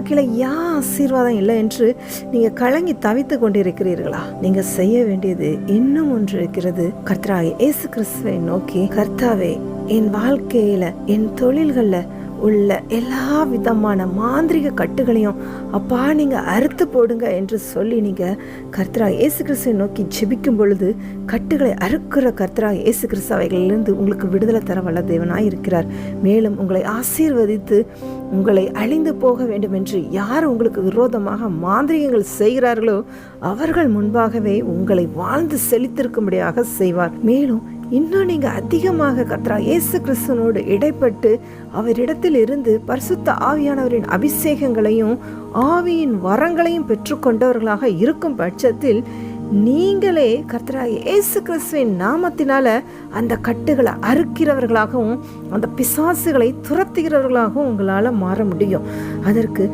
வாழ்க்கையில ஆசீர்வாதம் இல்லை என்று நீங்க கலங்கி தவித்து கொண்டிருக்கிறீர்களா? நீங்க செய்ய வேண்டியது இன்னும் ஒன்று இருக்கிறது. கர்த்தராகிய இயேசு கிறிஸ்துவை நோக்கி, கர்த்தாவே, என் வாழ்க்கையில, என் தொழில்கள்ல உள்ள எல்லா விதமான மாந்திரிக கட்டுகளையும் அப்பா நீங்க அறுத்து போடுங்க என்று சொல்லி நீங்க கர்த்தராகிய இயேசு கிறிஸ்துவை நோக்கி ஜெபிக்கும் பொழுது, கட்டுகளை அறுக்கிற கர்த்தராகிய இயேசு கிறிஸ்து அவைகளிலிருந்து உங்களுக்கு விடுதலை தர வல்ல தேவனாய் இருக்கிறார். மேலும் உங்களை ஆசீர்வதித்து உங்களை அழிந்து போக வேண்டும் என்று யார் உங்களுக்கு விரோதமாக மாந்திரிகங்கள் செய்கிறார்களோ அவர்கள் முன்பாகவே உங்களை வாழ்ந்து செழித்திருக்கும்படியாக செய்வார். மேலும் இன்னும் நீங்க அதிகமாக கர்த்தராகிய இயேசு கிறிஸ்துவோடு இடைப்பட்டு அவரிடத்தில் இருந்து பரிசுத்த ஆவியானவரின் அபிஷேகங்களையும் ஆவியின் வரங்களையும் பெற்றுக்கொண்டவர்களாக இருக்கும் பட்சத்தில் நீங்களே கர்த்தராகிய இயேசு கிறிஸ்துவின் நாமத்தினால அந்த கட்டுகளை அறுக்கிறவர்களாகவும் அந்த பிசாசுகளை துரத்துகிறவர்களாகவும் உங்களால மாற முடியும். அதற்கு